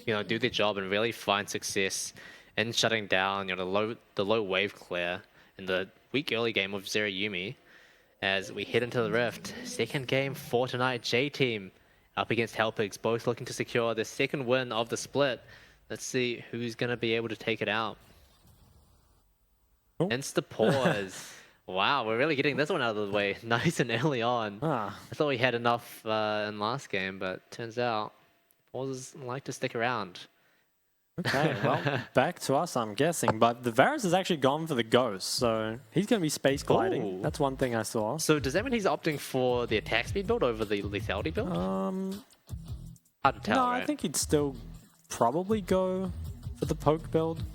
do their job and really find success in shutting down, the low wave clear in the weak early game of Zero Yumi. As we head into the Rift, second game for tonight, J-Team up against Hellpigs, both looking to secure the second win of the split. Let's see who's going to be able to take it out. Oh. Insta pause. Wow, we're really getting this one out of the way nice and early on. I thought we had enough in last game, but turns out pauses like to stick around. Okay, well, back to us, I'm guessing. But the Varus has actually gone for the Ghost, so he's going to be space gliding. Ooh. That's one thing I saw. So does that mean he's opting for the attack speed build over the lethality build? Hard to tell, No, right? I think he'd still probably go for the poke build. I'm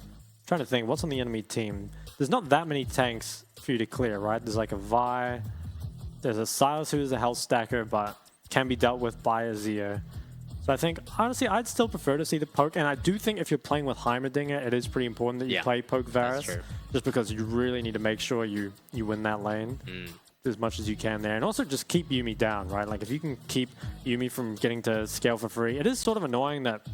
trying to think, what's on the enemy team? There's not that many tanks for you to clear, right? There's like a Vi, there's a Silas who's a health stacker, but can be dealt with by a Zeo. So I think, honestly, I'd still prefer to see the poke, and I do think if you're playing with Heimerdinger, it is pretty important that you play poke Varus, just because you really need to make sure you win that lane as much as you can there, and also just keep Yuumi down, right? Like if you can keep Yuumi from getting to scale for free, it is sort of annoying that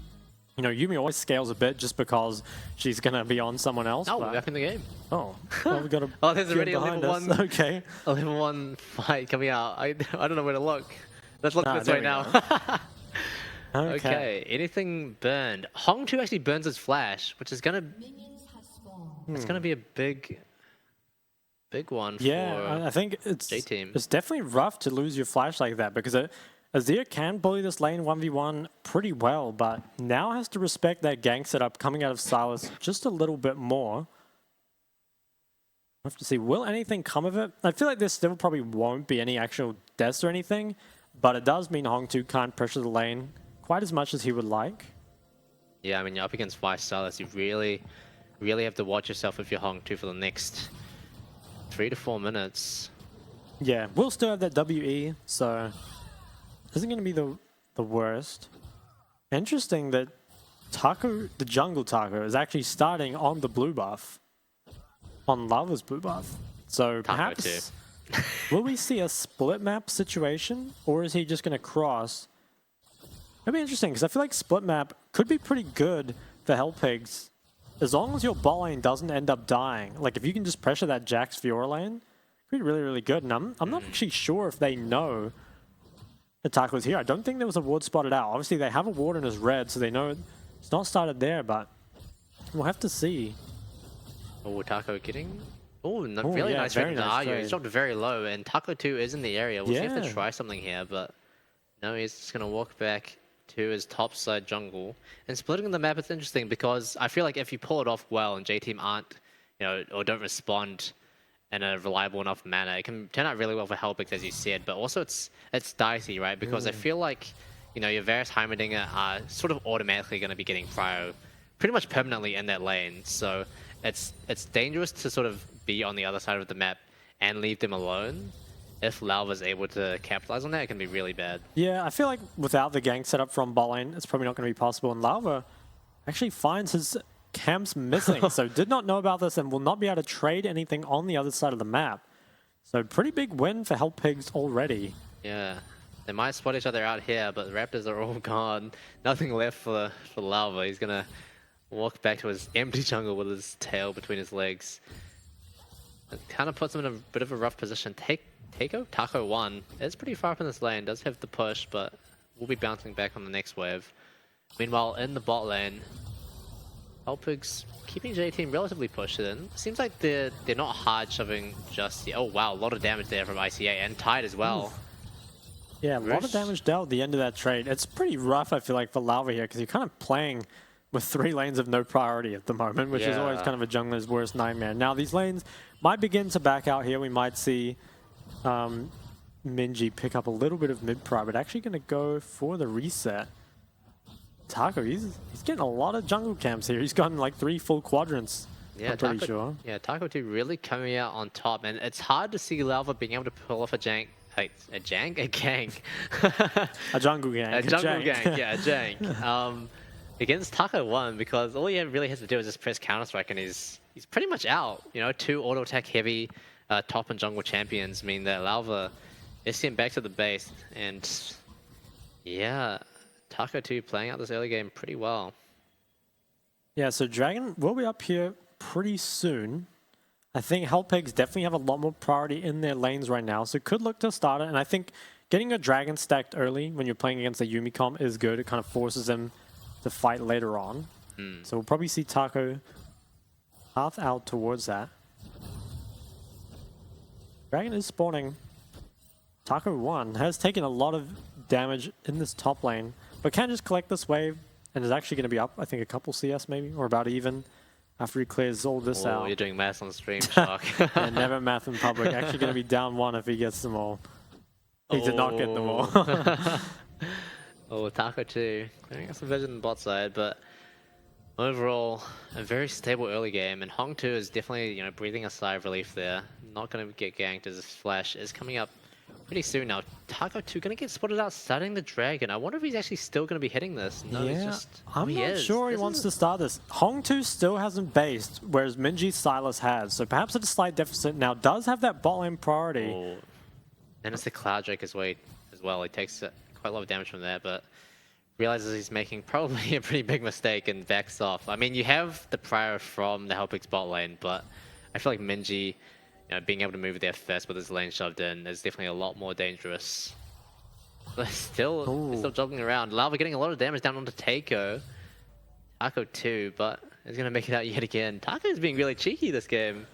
Yuumi always scales a bit just because she's gonna be on someone else. Oh, we're back in the game. Oh, well, we got a oh, there's already a level us. 1. Okay, a level 1 fight coming out. I don't know where to look. Let's look this way now. Okay, anything burned? Hong 2 actually burns his flash, which is gonna it's gonna be a big one for I think J-Team. It's definitely rough to lose your flash like that, because Azir can bully this lane 1v1 pretty well, but now has to respect that gank setup coming out of Silas just a little bit more. We'll have to see, will anything come of it? I feel like there still probably won't be any actual deaths or anything, but it does mean Hong 2 can't pressure the lane quite as much as he would like. Yeah, I mean, you're up against Vi Silas. You really have to watch yourself if you're Hong 2 for the next 3 to 4 minutes. Yeah, we'll still have that WE, so isn't going to be the worst. Interesting that Taco, the jungle Taco, is actually starting on the blue buff, on Lava's blue buff. So perhaps, will we see a split map situation, or is he just going to cross? It'd be interesting, because I feel like split map could be pretty good for Hellpigs, as long as your bot lane doesn't end up dying. Like, if you can just pressure that Jax Fiora lane, it could be really, really good. And I'm not actually sure if they know the Taco's here. I don't think there was a ward spotted out. Obviously, they have a ward in his red, so they know it's not started there, but we'll have to see. Oh, Taco getting... Oh, really nice trade from Ayu. He's dropped very low, and Taco 2 is in the area. We'll see if they try something here, but no, he's just going to walk back to his top side jungle. And splitting the map is interesting, because I feel like if you pull it off well and J-Team aren't, or don't respond in a reliable enough manner, it can turn out really well for Hellpigs, as you said, but also it's dicey, right? Because I feel like, your various Heimerdinger are sort of automatically going to be getting prio pretty much permanently in that lane. So it's dangerous to sort of be on the other side of the map and leave them alone. If Lauva's able to capitalize on that, it can be really bad. Yeah, I feel like without the gank setup from bot lane, it's probably not going to be possible. And Lauva actually finds his camps missing, so did not know about this and will not be able to trade anything on the other side of the map. So pretty big win for Hellpigs already. Yeah, they might spot each other out here, but the Raptors are all gone. Nothing left for Lauva. He's going to walk back to his empty jungle with his tail between his legs. It kind of puts him in a bit of a rough position. Taco 1 is pretty far up in this lane, does have the push, but we'll be bouncing back on the next wave. Meanwhile, in the bot lane, Hellpigs keeping J-Team relatively pushed in. Seems like they're not hard shoving just yet. Oh wow, a lot of damage there from ICA, and Tide as well. Yeah, a lot of damage dealt at the end of that trade. It's pretty rough, I feel like, for Lauva here, because you're kind of playing with 3 lanes of no priority at the moment, which is always kind of a jungler's worst nightmare. Now, these lanes might begin to back out here. We might see Minji pick up a little bit of mid-pry, but actually going to go for the reset. Taco, he's getting a lot of jungle camps here. He's gotten like 3 full quadrants, I'm pretty sure. Yeah, Taco 2 really coming out on top, and it's hard to see Lauva being able to pull off a gank. A jungle gang. A jungle gang. A jungle gang, yeah, a jank. Against Taco 1, because all he really has to do is just press Counter-Strike, and he's pretty much out. 2 auto-attack heavy top and jungle champions mean that Lauva is sent back to the base, and yeah, Taco 2 playing out this early game pretty well. Yeah, so Dragon will be up here pretty soon. I think Hellpigs definitely have a lot more priority in their lanes right now, so could look to start it. And I think getting a Dragon stacked early when you're playing against a Yumi comp is good. It kind of forces them to fight later on. So we'll probably see Taco path out towards that. Dragon is spawning. Taco 1 has taken a lot of damage in this top lane, but can just collect this wave and is actually going to be up, I think, a couple CS maybe, or about even after he clears all this out. You're doing math on stream, Shark. Yeah, never math in public. Actually going to be down 1 if he gets them all. He did not get them all. Taco 2 clearing up some vision on the bot side, but overall, a very stable early game, and Hong 2 is definitely, breathing a sigh of relief there. Not going to get ganked as his flash is coming up pretty soon now. Taco 2 going to get spotted out starting the Dragon. I wonder if he's actually still going to be hitting this. No, yeah, he's just... I'm not sure he wants to start this. Hong 2 still hasn't based, whereas Minji Silas has, so perhaps at a slight deficit now. Does have that bot lane priority. And it's the Cloud Drake as well. He takes quite a lot of damage from there, but realizes he's making probably a pretty big mistake and backs off. I mean, you have the prior from the Hellpix bot lane, but I feel like Minji, being able to move there first with his lane shoved in is definitely a lot more dangerous. But still jogging around. Lava getting a lot of damage down onto Taco. Taco 2, but he's going to make it out yet again. Taco is being really cheeky this game.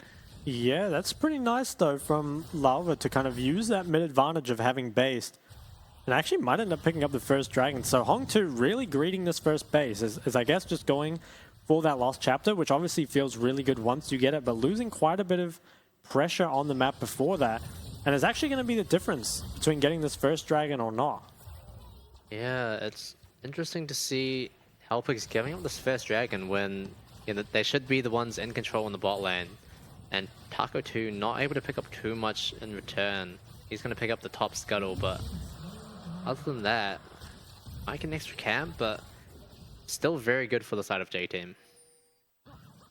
Yeah, that's pretty nice, though, from Lava to kind of use that mid-advantage of having based. And actually might end up picking up the first Dragon. So Hong 2 really greeting this first base is I guess, just going for that lost chapter, which obviously feels really good once you get it, but losing quite a bit of pressure on the map before that. And it's actually going to be the difference between getting this first Dragon or not. Yeah, it's interesting to see Hellpix giving up this first Dragon when they should be the ones in control in the bot lane. And Taco 2 not able to pick up too much in return. He's going to pick up the top scuttle, but other than that, might get an extra camp, but still very good for the side of J-Team.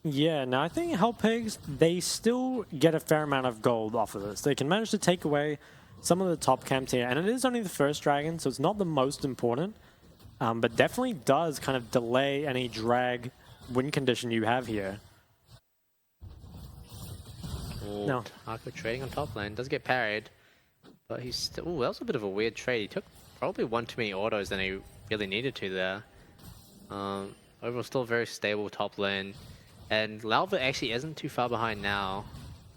Yeah, now I think Hellpigs, they still get a fair amount of gold off of this. They can manage to take away some of the top camps here, and it is only the first Dragon, so it's not the most important, but definitely does kind of delay any drag win condition you have here. No. Taco trading on top lane, does get parried, but he's still... that was a bit of a weird trade. He took probably one too many autos than he really needed to there. Overall, still very stable top lane. And Lalva actually isn't too far behind now.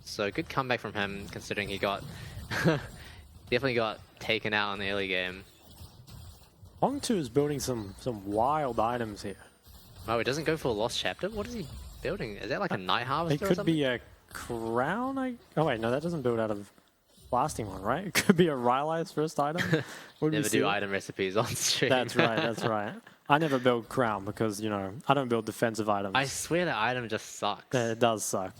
So good comeback from him, considering he got... definitely got taken out in the early game. Hong 2 is building some wild items here. Oh, he doesn't go for a lost chapter? What is he building? Is that like a night harvester or something? It could be a crown? Oh wait, no, that doesn't build out of blasting one, right? It could be a Rylai's first item. Never do item recipes on stream. That's right, that's right. I never build crown because, I don't build defensive items. I swear the item just sucks. It does suck.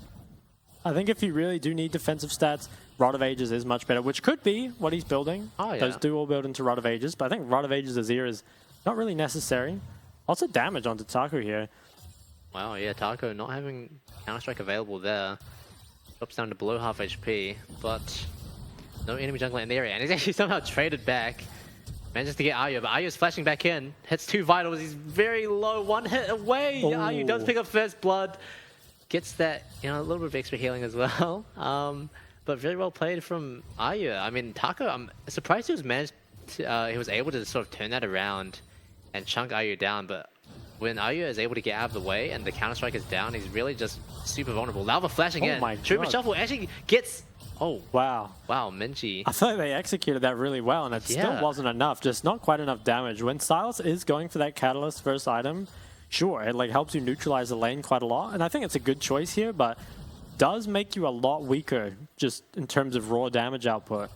I think if you really do need defensive stats, Rod of Ages is much better, which could be what he's building. Oh, yeah. Those do all build into Rod of Ages, but I think Rod of Ages Azir is not really necessary. Also damage onto Taco here. Wow, yeah, Taco not having Counter-Strike available there. Drops down to below half HP, but no enemy jungler in the area. And he's actually somehow traded back. Manages to get Ayu, but Ayu's flashing back in. Hits 2 vitals, he's very low, 1 hit away. Oh. Ayu does pick up first blood. Gets that, a little bit of extra healing as well. But very well played from Ayu. I mean, Taco, I'm surprised he was able to sort of turn that around and chunk Ayu down, but when Ayu is able to get out of the way and the Counter-Strike is down, he's really just super vulnerable. Lalva flashing in. My Trooper God. Shuffle actually gets... Oh. Wow. Wow, Minji. I feel like they executed that really well, and it still wasn't enough. Just not quite enough damage. When Silas is going for that Catalyst first item, sure, it helps you neutralize the lane quite a lot, and I think it's a good choice here, but does make you a lot weaker just in terms of raw damage output.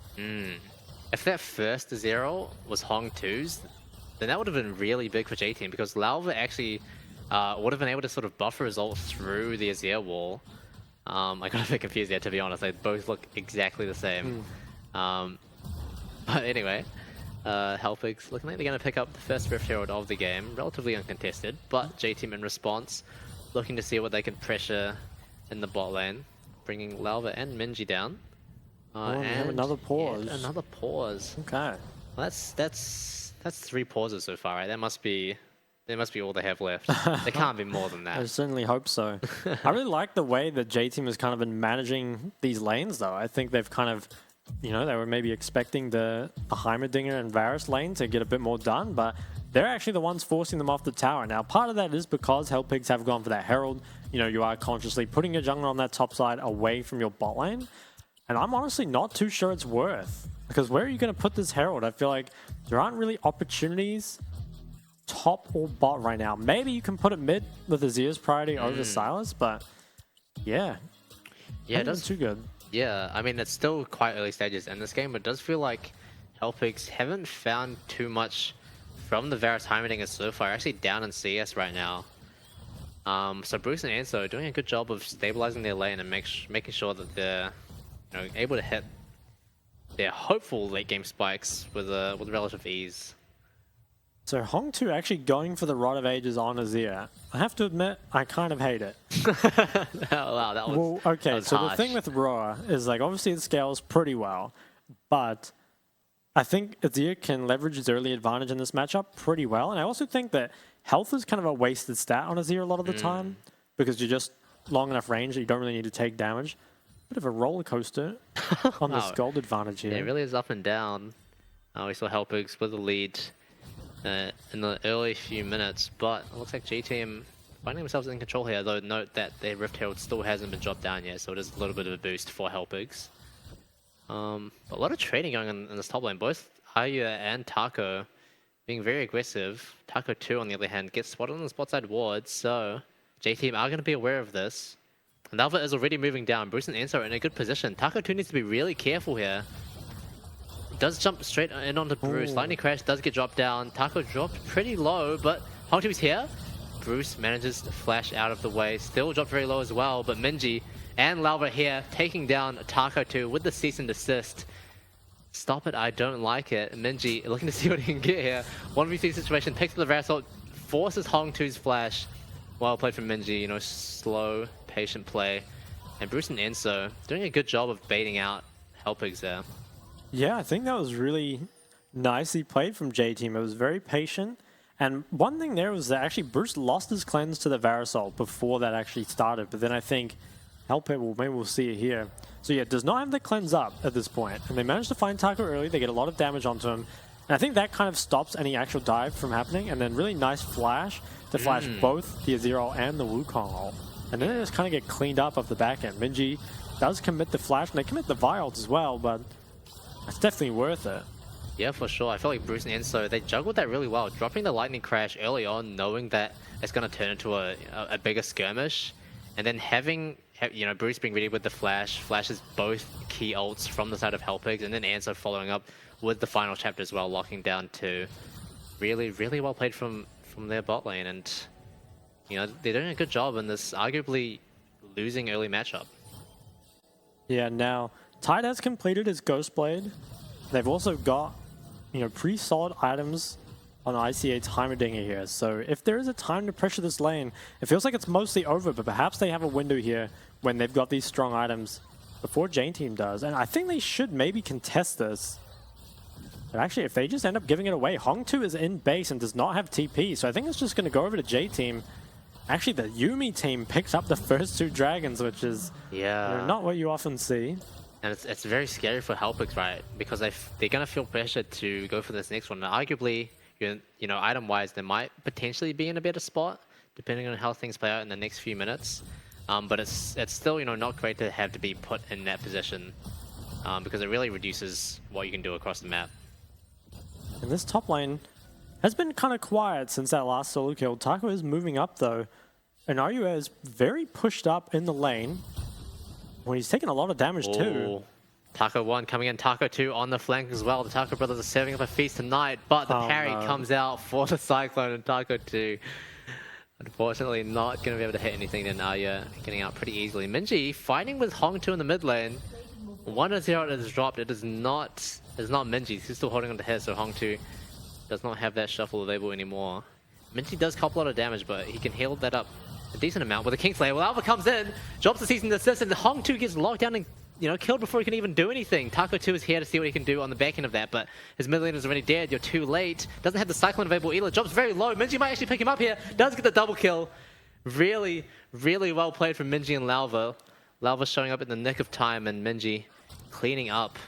If that first 0 was Hong 2's, then that would have been really big for J-Team, because Lalva actually would have been able to sort of buffer his ult through the Azir wall. I got a bit confused there, to be honest. They both look exactly the same. But anyway, Hellpigs looking like they're going to pick up the first Rift Herald of the game, relatively uncontested, but J-Team in response, looking to see what they can pressure in the bot lane, bringing Lalva and Minji down. And another pause. Another pause. Okay. Well, that's that's 3 pauses so far, right? That must be all they have left. There can't be more than I that. certainly hope so. I really like the way that J-Team has kind of been managing these lanes, though. I think they've kind of, they were maybe expecting the Heimerdinger and Varus lane to get a bit more done, but they're actually the ones forcing them off the tower. Now, part of that is because Hellpigs have gone for that Herald. You are consciously putting your jungler on that top side away from your bot lane. And I'm honestly not too sure it's worth. Because where are you going to put this Herald? I feel like there aren't really opportunities top or bot right now. Maybe you can put it mid with Azir's priority over Silas, but yeah. Yeah, it does too good. Yeah, I mean, it's still quite early stages in this game, but it does feel like Hellpigs haven't found too much from the Varus Heimerdinger so far. Actually down in CS right now. So Bruce and Enzo are doing a good job of stabilizing their lane and making sure that they're able to hit their hopeful late game spikes with relative ease. So Hong2 actually going for the Rod of Ages on Azir. I have to admit, I kind of hate it. Wow, that was well, okay, that was so harsh. the thing with Roar is like obviously it scales pretty well, but I think Azir can leverage his early advantage in this matchup pretty well, and I also think that health is kind of a wasted stat on Azir a lot of the time because you're just long enough range that you don't really need to take damage. Bit of a roller coaster on this gold advantage here. Yeah, it really is up and down. We saw Hellpigs with the lead in the early few minutes, but it looks like G-Team finding themselves in control here, though note that their Rift Herald still hasn't been dropped down yet, so it is a little bit of a boost for Hellpigs. A lot of trading going on in this top lane. Both Aya and Taco being very aggressive. Taco 2, on the other hand, gets spotted on the spot side ward, so J-Team are going to be aware of this. And Alpha is already moving down. Bruce and Enzo are in a good position. Taco 2 needs to be really careful here. Does jump straight in onto Bruce. Lightning Crash does get dropped down. Taco dropped pretty low, but Hong2 is here. Bruce manages to flash out of the way. Still dropped very low as well, but Minji and Lauva here taking down Taco 2 with the cease and desist. Stop it, I don't like it. Minji looking to see what he can get here. 1v3 situation, picks up the Varus ult, forces Hong2's flash. Well played from Minji, slow, patient play. And Bruce and Enzo doing a good job of baiting out Hellpigs there. Yeah, I think that was really nicely played from J-Team. It was very patient. And one thing there was that actually Bruce lost his cleanse to the Varus ult before that actually started. But then I think Hellpig, maybe we'll see it here. So yeah, does not have the cleanse up at this point. And they managed to find Taco early. They get a lot of damage onto him. And I think that kind of stops any actual dive from happening. And then really nice flash to flash both the Azir ult and the Wukong ult. And then they just kind of get cleaned up off the back end. Minji does commit the flash, and they commit the Vi ult as well, but it's definitely worth it. Yeah, for sure. I feel like Bruce and Enzo, they juggled that really well. Dropping the Lightning Crash early on, knowing that it's going to turn into a bigger skirmish. And then having, Bruce being ready with the flash, flashes both key ults from the side of Hellpigs, and then Enzo following up with the final chapter as well, locking down 2. Really, really well played from their bot lane. And, they're doing a good job in this arguably losing early matchup. Yeah, now Tide has completed his Ghost Blade. They've also got, pretty solid items on IC8's Heimerdinger here. So if there is a time to pressure this lane, it feels like it's mostly over, but perhaps they have a window here when they've got these strong items before J-Team does. And I think they should maybe contest this. But actually, if they just end up giving it away, Hong2 is in base and does not have TP. So I think it's just going to go over to J-Team. Actually, the Yuumi team picks up the first 2 dragons, which is not what you often see. And it's very scary for Hellpigs, right? Because they're going to feel pressure to go for this next one. And arguably, item-wise, they might potentially be in a better spot, depending on how things play out in the next few minutes. But it's still, not great to have to be put in that position because it really reduces what you can do across the map. And this top lane has been kind of quiet since that last solo kill. Taco is moving up, though. And Arua is very pushed up in the lane. Well, he's taking a lot of damage, too. Taco 1 coming in, Taco 2 on the flank as well. The Taco brothers are serving up a feast tonight, but the parry comes out for the Cyclone, and Taco 2, unfortunately, not going to be able to hit anything. And Arya getting out pretty easily. Minji fighting with Hong2 in the mid lane. 1-0 is dropped. It's not Minji. He's still holding on to his, so Hong2 does not have that shuffle available anymore. Minji does cop a lot of damage, but he can heal that up a decent amount with the Kingslayer. Well, Alpha comes in, drops the cease and desist, and Hong2 gets locked down and killed before he can even do anything. Taco 2 is here to see what he can do on the back end of that, but his mid laner is already dead. You're too late. Doesn't have the Cyclone available either. Drops very low. Minji might actually pick him up here. Does get the double kill. Really, really well played from Minji and Lalva. Lalva showing up in the nick of time, and Minji cleaning up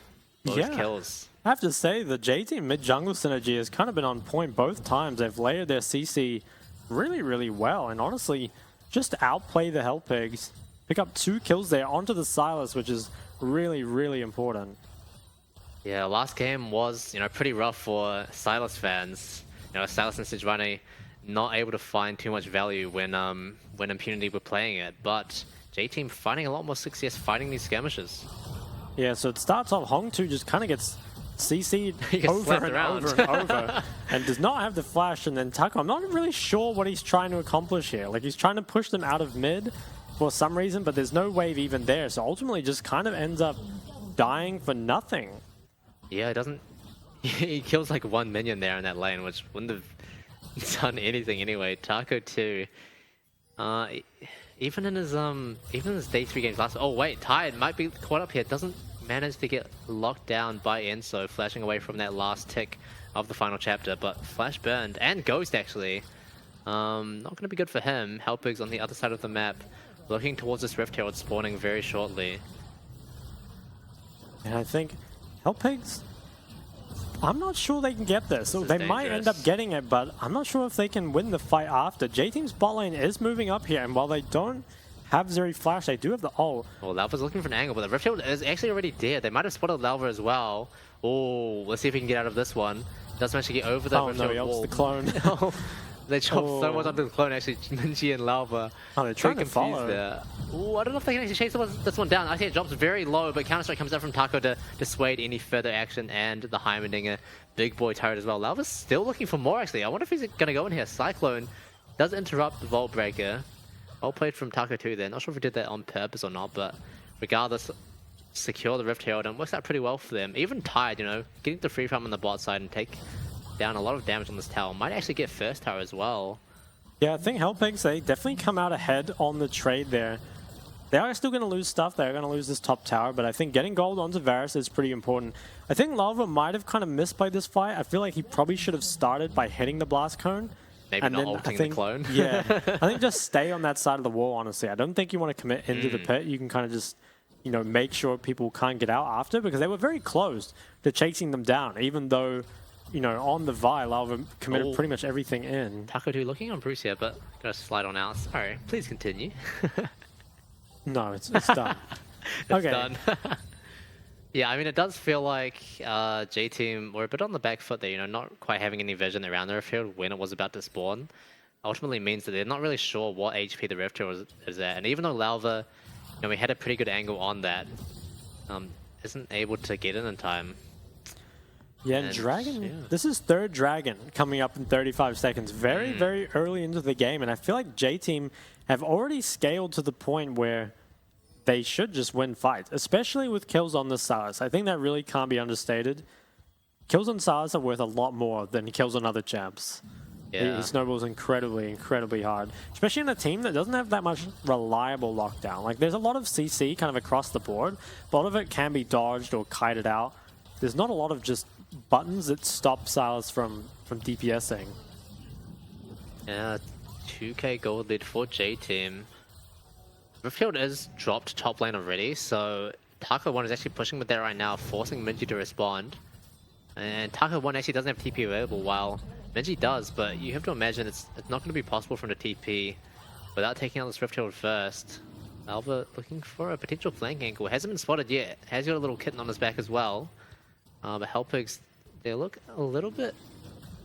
both kills. I have to say, the J-Team mid-jungle synergy has kind of been on point both times. They've layered their CC really, really well, and honestly, just outplay the Hellpigs. Pick up 2 kills there onto the Sylas, which is really, really important. Yeah, last game was, pretty rough for Sylas fans. Sylas and Sejuani not able to find too much value when Impunity were playing it, but J-Team finding a lot more success fighting these skirmishes. Yeah, so it starts off, Hong2 just kind of gets CC'd over and over and over, and does not have the flash, and then Taco, I'm not really sure what he's trying to accomplish here. Like, he's trying to push them out of mid for some reason, but there's no wave even there, so ultimately just kind of ends up dying for nothing. Yeah, it doesn't... he kills like 1 minion there in that lane, which wouldn't have done anything anyway. Taco 2, even in his day 3 games last... Oh wait, Tide might be caught up here. Doesn't manage to get locked down by Enso, flashing away from that last tick of the final chapter, but flash burned, and Ghost actually. Not going to be good for him. Hellpigs on the other side of the map, looking towards this Rift Herald spawning very shortly. And I think Hellpigs, I'm not sure they can get this. So they might end up getting it, but I'm not sure if they can win the fight after. J-Team's bot lane is moving up here, and while they don't have Zeri Flash, they do have the ult. Well, Lalva's looking for an angle, but the Rift Herald is actually already dead. They might have spotted Lalva as well. Oh, let's see if we can get out of this one. Does manage to get over the Rift Herald wall. The clone. They chopped so much onto the clone, actually. Minji and Lalva. Oh, they're trying to follow. There. Ooh, I don't know if they can actually chase this one down. I think it drops very low, but Counter-Strike comes out from Taco to dissuade any further action, and the Heimerdinger big boy turret as well. Lalva's still looking for more, actually. I wonder if he's going to go in here. Cyclone does interrupt the Vault Breaker. Well played from Taco 2 there. Not sure if he did that on purpose or not, but regardless, secure the Rift Herald, and works out pretty well for them. Even Tide, getting the free farm on the bot side and take down a lot of damage on this tower. Might actually get first tower as well. Yeah, I think Hellpigs, they definitely come out ahead on the trade there. They are still going to lose stuff. They're going to lose this top tower, but I think getting gold onto Varus is pretty important. I think Lalva might have kind of misplayed this fight. I feel like he probably should have started by hitting the blast cone. Maybe and not ulting the clone. Yeah, I think just stay on that side of the wall, honestly. I don't think you want to commit into the pit. You can kind of just, make sure people can't get out after, because they were very close to chasing them down, even though... on the Vi, Lalva committed pretty much everything in. Taco 2 looking on Bruce here, but gonna slide on out. Sorry, please continue. No, it's done. It's done. Yeah, I mean, it does feel like J-Team were a bit on the back foot there, not quite having any vision around the Rift Herald when it was about to spawn. Ultimately means that they're not really sure what HP the Rift Herald is at. And even though Lalva, we had a pretty good angle on that, isn't able to get in time. Yeah, and Dragon, this is third Dragon coming up in 35 seconds. Very, very early into the game. And I feel like J-Team have already scaled to the point where they should just win fights, especially with kills on the Sylas. I think that really can't be understated. Kills on Sylas are worth a lot more than kills on other champs. Yeah. He snowballs incredibly, incredibly hard. Especially in a team that doesn't have that much reliable lockdown. Like, there's a lot of CC kind of across the board. A lot of it can be dodged or kited out. There's not a lot of just buttons that stop Sylas from DPSing. Yeah, 2k gold lead for J-Team. Rift Herald is dropped top lane already, so Taco 1 is actually pushing with that right now, forcing Minji to respond. And Taco 1 actually doesn't have TP available, while Minji does, but you have to imagine it's not going to be possible for him to TP without taking out this Rift Herald first. Alva looking for a potential flank angle. Hasn't been spotted yet. Has got a little kitten on his back as well. But Hellpigs, they look a little bit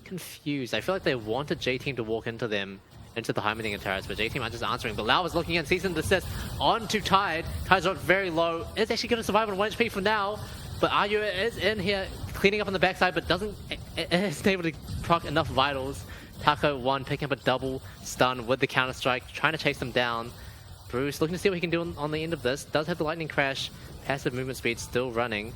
confused. I feel like they wanted J-Team to walk into them, into the Heimerdinger turrets, but J-Team are just answering. But Lau is looking in, sees and desist onto Tide. Tide's dropped very low. It's actually going to survive on 1 HP for now. But Ayu is in here, cleaning up on the backside, but isn't able to proc enough vitals. Taco 1 picking up a double stun with the counter-strike, trying to chase them down. Bruce looking to see what he can do on the end of this. Does have the lightning crash. Passive movement speed still running.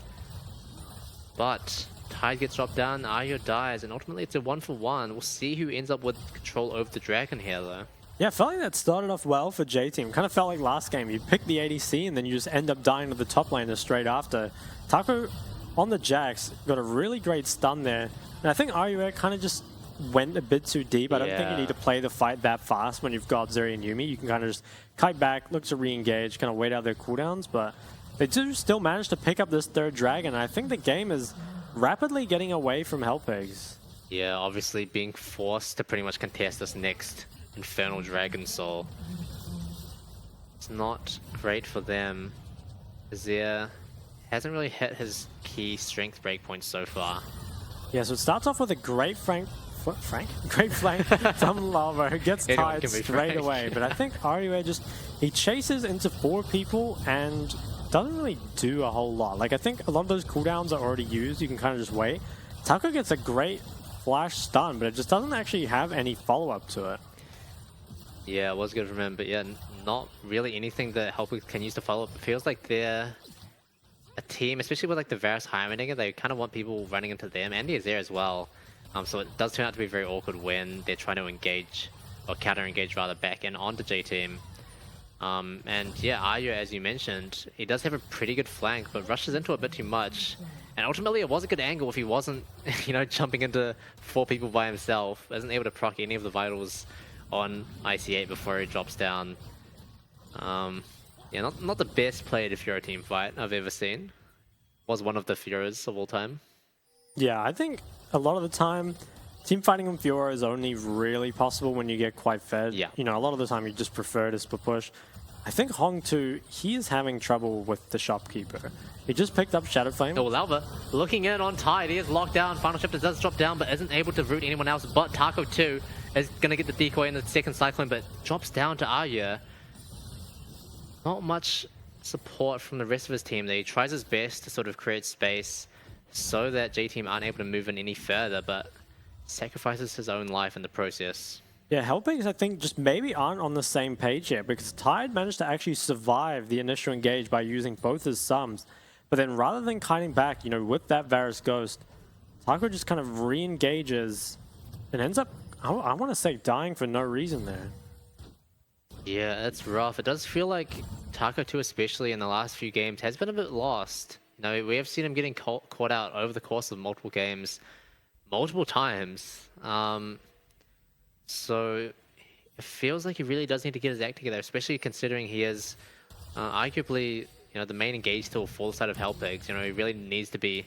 But Tide gets dropped down, Ayo dies, and ultimately it's a 1-for-1. We'll see who ends up with control over the dragon here, though. Yeah, I felt like that started off well for J-Team. Kind of felt like last game. You pick the ADC and then you just end up dying to the top laner straight after. Taco on the Jax got a really great stun there. And I think RUA kind of just went a bit too deep. I don't think you need to play the fight that fast when you've got Zeri and Yuumi. You can kind of just kite back, look to re-engage, kind of wait out their cooldowns. But they do still manage to pick up this third dragon. And I think the game is rapidly getting away from Hellpigs. Yeah, obviously being forced to pretty much contest this next Infernal Dragon Soul. It's not great for them. Azir hasn't really hit his key strength breakpoint so far. Yeah, so it starts off with a great great flank from Lava, who gets tied straight away. But I think RUA he chases into 4 people and doesn't really do a whole lot. Like, I think a lot of those cooldowns are already used. You can kind of just wait. Taco gets a great flash stun, but it just doesn't actually have any follow-up to it. Yeah, it was good from him, but yeah, not really anything that Hellpigs can use to follow up. It feels like they're a team, especially with like the Varus Heimerdinger, they kind of want people running into them, and the Azir as well. So it does turn out to be very awkward when they're trying to engage, or counter-engage rather, back in onto J-Team. And yeah, Arya, as you mentioned, he does have a pretty good flank, but rushes into it a bit too much. And ultimately, it was a good angle if he wasn't, you know, jumping into 4 people by himself. Isn't able to proc any of the vitals on IC8 before he drops down. Yeah, not the best played Fiora team fight I've ever seen. Was one of the Fioras of all time. Yeah, I think a lot of the time, team fighting on Fiora is only really possible when you get quite fed. Yeah. You know, a lot of the time you just prefer to split push. I think Hong 2, he is having trouble with the shopkeeper. He just picked up Shadow Flame. Oh, Lalva looking in on Tide. He is locked down. Final Shifter does drop down, but isn't able to root anyone else. But Taco 2 is going to get the decoy in the second Cyclone, but drops down to Arya. Not much support from the rest of his team. He tries his best to sort of create space so that J-Team aren't able to move in any further, but sacrifices his own life in the process. Yeah, Hellpigs, I think, just maybe aren't on the same page yet, because Tide managed to actually survive the initial engage by using both his sums. But then rather than kiting back, you know, with that Varus Ghost, Taco just kind of re-engages and ends up, I want to say, dying for no reason there. Yeah, it's rough. It does feel like Taco 2, especially in the last few games, has been a bit lost. You know, we have seen him getting caught out over the course of multiple games, multiple times. So it feels like he really does need to get his act together, especially considering he is arguably, you know, the main engage tool for the side of Hellpigs. You know, he really needs to be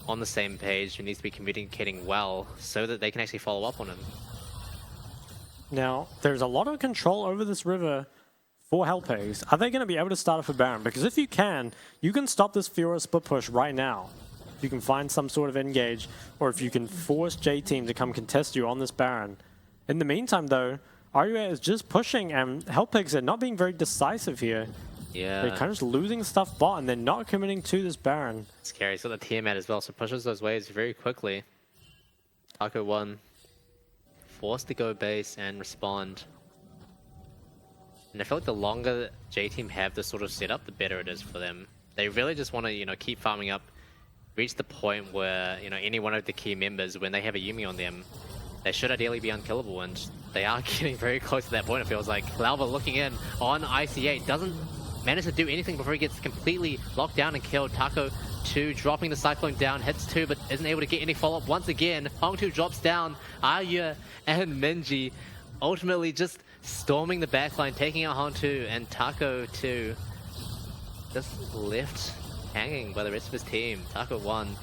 on the same page. He needs to be communicating well so that they can actually follow up on him. Now, there's a lot of control over this river for Hellpigs. Are they going to be able to start off a Baron? Because if you can stop this Fiora split push right now. You can find some sort of engage, or if you can force J-Team to come contest you on this Baron. In the meantime, though, RUA is just pushing, and Hellpigs are not being very decisive here. Yeah. They're kind of just losing stuff bot, and they're not committing to this Baron. Scary. He's got the Tiamat as well, so pushes those waves very quickly. Taco 1. Forced to go base and respond. And I feel like the longer J-Team have this sort of setup, the better it is for them. They really just want to, you know, keep farming up, reach the point where, you know, any one of the key members, when they have a Yuumi on them, they should ideally be unkillable, and they are getting very close to that point, it feels like. Lalva looking in on IC8, doesn't manage to do anything before he gets completely locked down and killed. Taco 2 dropping the Cyclone down, hits 2, but isn't able to get any follow-up once again. Hong 2 drops down. Arya and Minji ultimately just storming the backline, taking out Hong 2, and Taco 2 just left hanging by the rest of his team. Taco 1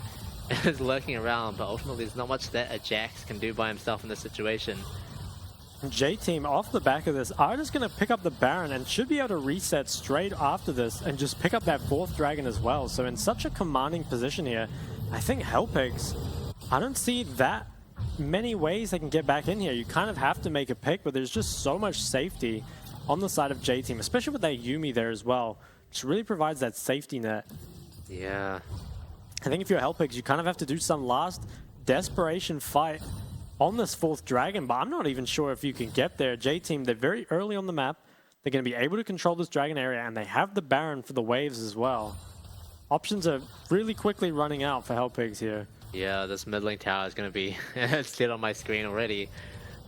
is lurking around, but ultimately there's not much that a Jax can do by himself in this situation. J-Team, off the back of this, are just going to pick up the Baron and should be able to reset straight after this and just pick up that 4th dragon as well. So in such a commanding position here, I think Hellpigs, I don't see that many ways they can get back in here. You kind of have to make a pick, but there's just so much safety on the side of J-Team, especially with that Yuumi there as well, which really provides that safety net. Yeah. I think if you're Hellpigs, you kind of have to do some last desperation fight on this 4th dragon, but I'm not even sure if you can get there. J-Team, they're very early on the map. They're going to be able to control this dragon area, and they have the Baron for the waves as well. Options are really quickly running out for Hellpigs here. Yeah, this mid lane tower is going to be it's lit on my screen already.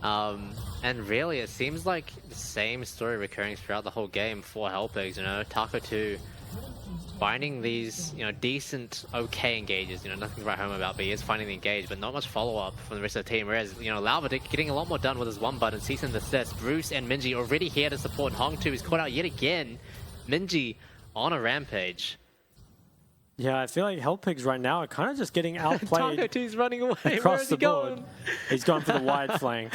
And really, it seems like the same story recurring throughout the whole game for Hellpigs, you know, Taco 2 finding these, you know, decent, okay engages, you know, nothing to write home about, but he is finding the engage, but not much follow-up from the rest of the team, whereas, you know, Lava getting a lot more done with his one button, cease and desist. Bruce and Minji already here to support. Hong2 is caught out yet again. Minji on a rampage. Yeah, I feel like Hellpigs right now are kind of just getting outplayed. Taco 2's running away. Across the board. Going? He's going for the wide flank.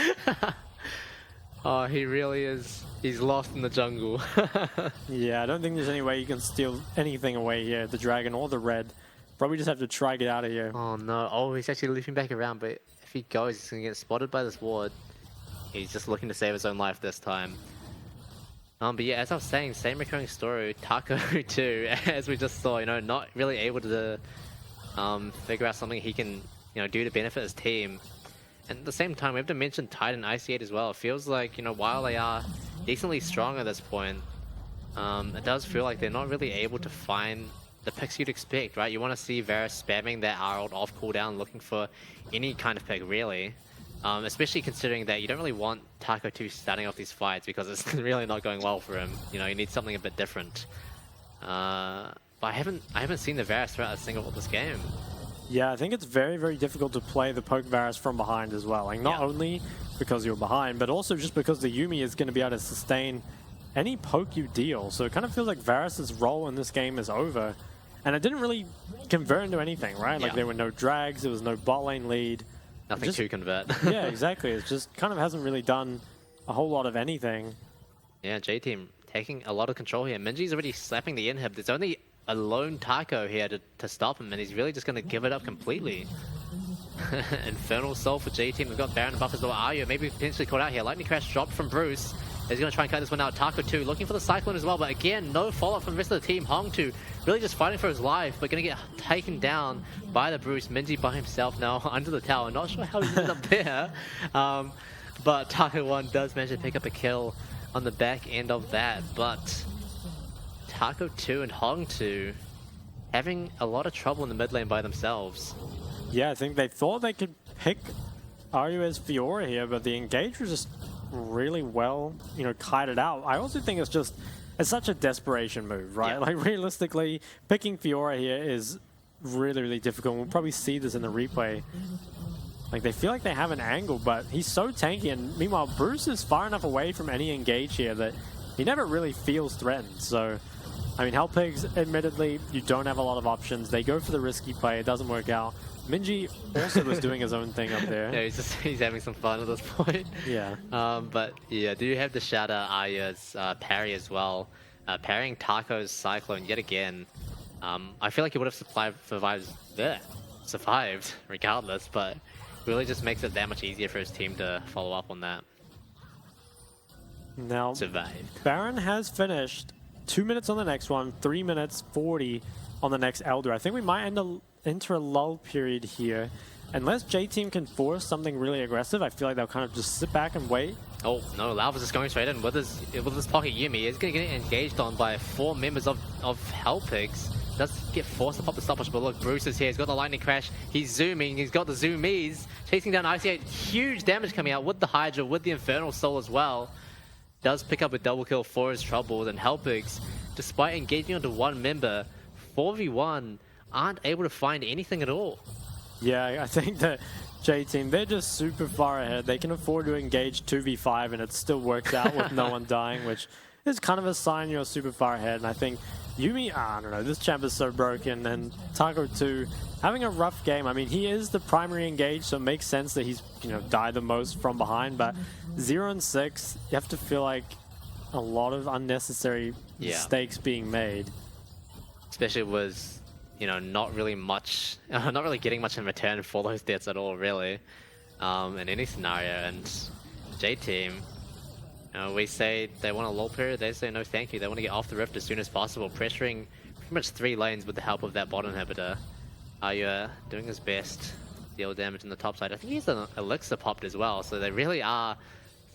Oh, he really is. He's lost in the jungle. Yeah, I don't think there's any way you can steal anything away here. The dragon or the red. Probably just have to try get out of here. Oh no. Oh, he's actually looping back around, but if he goes, he's going to get spotted by this ward. He's just looking to save his own life this time. But yeah, as I was saying, same recurring story. Taco 2, as we just saw, you know, not really able to figure out something he can, you know, do to benefit his team. And at the same time, we have to mention Tide and IC8 as well. It feels like, you know, while they are decently strong at this point, it does feel like they're not really able to find the picks you'd expect, right? You want to see Varus spamming that Herald off cooldown, looking for any kind of pick, really. Especially considering that you don't really want Taco 2 starting off these fights because it's really not going well for him. You know, you need something a bit different. But I haven't seen the Varus throughout a single of this game. Yeah, I think it's very, very difficult to play the poke Varus from behind as well. Like, not only because you're behind, but also just because the Yuumi is going to be able to sustain any poke you deal. So it kind of feels like Varus's role in this game is over. And it didn't really convert into anything, right? Like, there were no drags, there was no bot lane lead. Nothing to convert. Yeah, exactly. It just kind of hasn't really done a whole lot of anything. Yeah, J-Team taking a lot of control here. Minji's already slapping the inhib. There's only a lone Taco here to stop him, and he's really just going to give it up completely. Infernal Soul for J-Team. We've got Baron buff as well. Arya maybe potentially caught out here. Lightning Crash dropped from Bruce. He's going to try and cut this one out. Taco 2 looking for the Cyclone as well, but again, no follow-up from the rest of the team. Hong2 really just fighting for his life, but going to get taken down by the Bruce. Minji by himself now under the tower. Not sure how he ended up there, but Taco 1 does manage to pick up a kill on the back end of that, but Taco 2 and Hong2 having a lot of trouble in the mid lane by themselves. Yeah, I think they thought they could pick Aryu as Fiora here, but the engage was just really well, you know, kited out. I also think it's such a desperation move, right? Like, realistically, picking Fiora here is really, really difficult. We'll probably see this in the replay. Like, they feel like they have an angle, but he's so tanky, and meanwhile, Bruce is far enough away from any engage here that he never really feels threatened. So, I mean, Hellpigs, admittedly, you don't have a lot of options. They go for the risky play. It doesn't work out. Minji also was doing his own thing up there. Yeah, he's having some fun at this point. Yeah. But yeah, do you have the Shatter Arya's parry as well? Parrying Taco's Cyclone yet again. I feel like he would have survived regardless, but really just makes it that much easier for his team to follow up on that. Now, survived. Baron has finished 2 minutes on the next one, 3 minutes 40 on the next Elder. I think we might enter a lull period here. Unless J-Team can force something really aggressive, I feel like they'll kind of just sit back and wait. Oh, no, Lava's just going straight in with his pocket Yuumi. He's going to get engaged on by 4 members of Hellpigs. Does get forced to pop the stopwatch, but look, Bruce is here. He's got the Lightning Crash. He's zooming. He's got the zoomies. Chasing down IC8. Huge damage coming out with the Hydra, with the Infernal Soul as well. Does pick up a double kill for his troubles, and Hellpigs, despite engaging onto one member, 4v1, aren't able to find anything at all. Yeah, I think that J-Team, they're just super far ahead. They can afford to engage 2v5 and it still works out with no one dying, which is kind of a sign you're super far ahead. And I think Yuumi, I don't know, this champ is so broken, and Taco 2 having a rough game. I mean, he is the primary engage, so it makes sense that he's, you know, died the most from behind, but 0 and 6, you have to feel like a lot of unnecessary mistakes being made. Especially with, you know, not really getting much in return for those deaths at all, really, in any scenario. And J-Team, you know, we say they want a lull period, they say no thank you. They want to get off the rift as soon as possible, pressuring pretty much 3 lanes with the help of that bot inhibitor. Arya doing his best to deal damage on the top side. I think he's an elixir popped as well, so they really are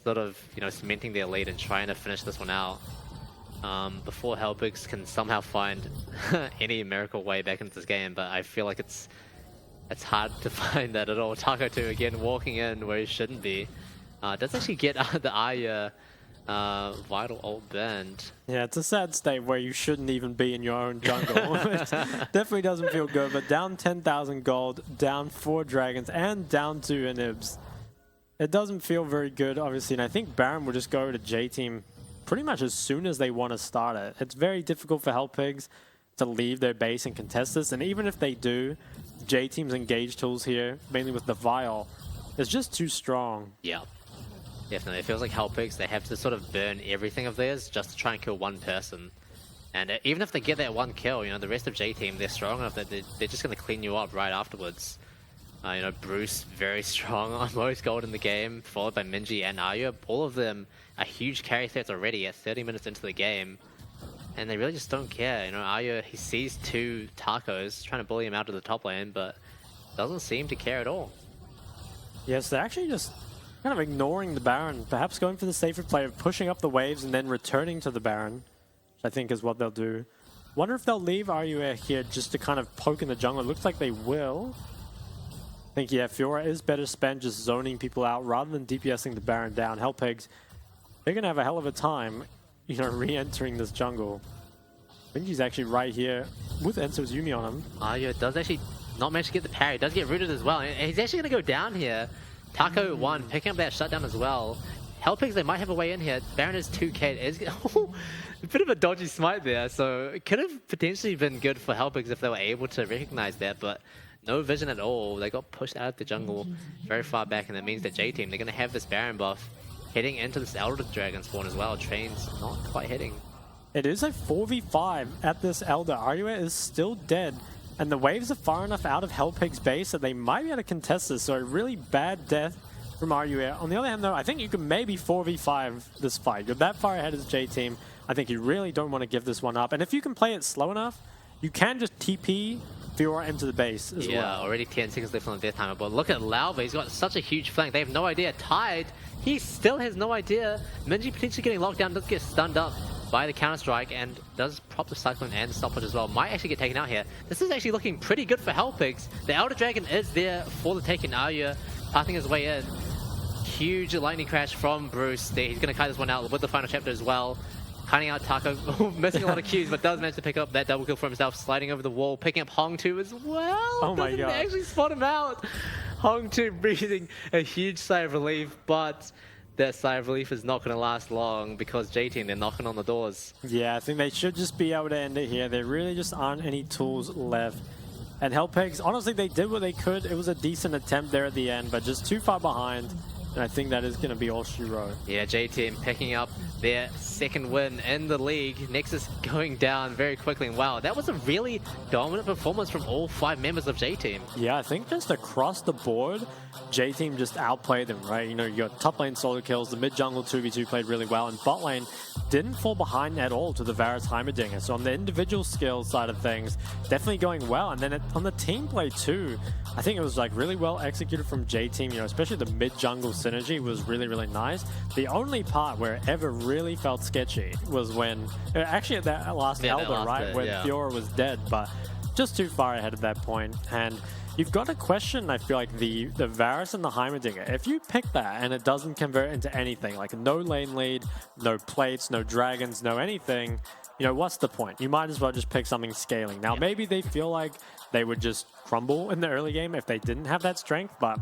sort of, you know, cementing their lead and trying to finish this one out. Before Hellpigs can somehow find any miracle way back into this game, but I feel like it's hard to find that at all. Taco 2 again walking in where he shouldn't be. Does actually get the Arya vital ult burned. Yeah, it's a sad state where you shouldn't even be in your own jungle. It definitely doesn't feel good, but down 10,000 gold, down 4 dragons, and down 2 inhibs. It doesn't feel very good, obviously, and I think Baron will just go to J-Team pretty much as soon as they want to start it. It's very difficult for Hellpigs to leave their base and contest this, and even if they do, J-Team's engage tools here, mainly with the Vial, is just too strong. Yeah, definitely. It feels like Hellpigs, they have to sort of burn everything of theirs just to try and kill one person. And even if they get that one kill, you know, the rest of J-Team, they're strong enough that they're just going to clean you up right afterwards. You know, Bruce, very strong on most gold in the game, followed by Minji and Arya. All of them are huge carry threats already at 30 minutes into the game. And they really just don't care. You know, Arya, he sees 2 tacos, trying to bully him out of the top lane, but doesn't seem to care at all. Yes, they're actually just kind of ignoring the Baron, perhaps going for the safer play of pushing up the waves and then returning to the Baron, which I think is what they'll do. Wonder if they'll leave Arya here just to kind of poke in the jungle. It looks like they will. I think, yeah, Fiora is better spent just zoning people out rather than DPSing the Baron down. Hellpigs, they're going to have a hell of a time, you know, re-entering this jungle. Minji's actually right here with Enzo's Yumi on him. Arya does actually not manage to get the parry. Does get rooted as well. And he's actually going to go down here. Taco 1, picking up that shutdown as well. Hellpigs, they might have a way in here. Baron is 2k. Is a bit of a dodgy smite there. So it could have potentially been good for Hellpigs if they were able to recognize that. But no vision at all. They got pushed out of the jungle very far back. And that means that J-Team, they're going to have this Baron buff heading into this Elder Dragon spawn as well. Train's not quite hitting. It is a 4v5 at this Elder. Arya is still dead. And the waves are far enough out of Hellpig's base that they might be able to contest this. So a really bad death from Arya. On the other hand, though, I think you can maybe 4v5 this fight. You're that far ahead as J-Team. I think you really don't want to give this one up. And if you can play it slow enough, you can just TP Fiora into the base as well. Yeah, already 10 seconds left on the death timer. But look at Lauva. He's got such a huge flank. They have no idea. Tide, he still has no idea. Minji potentially getting locked down, does get stunned up by the counter-strike and does prop the Cyclone and the stopwatch as well. Might actually get taken out here. This is actually looking pretty good for Hellpigs. The Elder Dragon is there for the taking. Arya pathing his way in. Huge lightning crash from Bruce. He's going to kite this one out with the final chapter as well. Kiting out Taco, missing a lot of Qs, but does manage to pick up that double kill for himself, sliding over the wall, picking up Hong 2 as well. Oh my Doesn't god. actually spot him out. Hong 2 breathing a huge sigh of relief, but that sigh of relief is not going to last long because J-Team, they're knocking on the doors. Yeah, I think they should just be able to end it here. There really just aren't any tools left. And Hellpigs, honestly, they did what they could. It was a decent attempt there at the end, but just too far behind. And I think that is going to be all she wrote. Yeah, J-Team picking up their second win in the league. Nexus going down very quickly. And wow, that was a really dominant performance from all 5 members of J-Team. Yeah, I think just across the board, J-Team just outplayed them, right? You know, you got top lane solo kills, the mid jungle 2v2 played really well, and bot lane didn't fall behind at all to the Varus Heimerdinger. So on the individual skill side of things, definitely going well. And then on the team play too, I think it was like really well executed from J-Team, you know, especially the mid jungle synergy was really, really nice. The only part where it ever really felt sketchy was when, actually at that last Elder, right? When Fiora was dead, but just too far ahead at that point. And you've got to question, I feel like, the Varus and the Heimerdinger. If you pick that and it doesn't convert into anything, like no lane lead, no plates, no dragons, no anything, you know, what's the point? You might as well just pick something scaling. Now, maybe they feel like they would just crumble in the early game if they didn't have that strength, but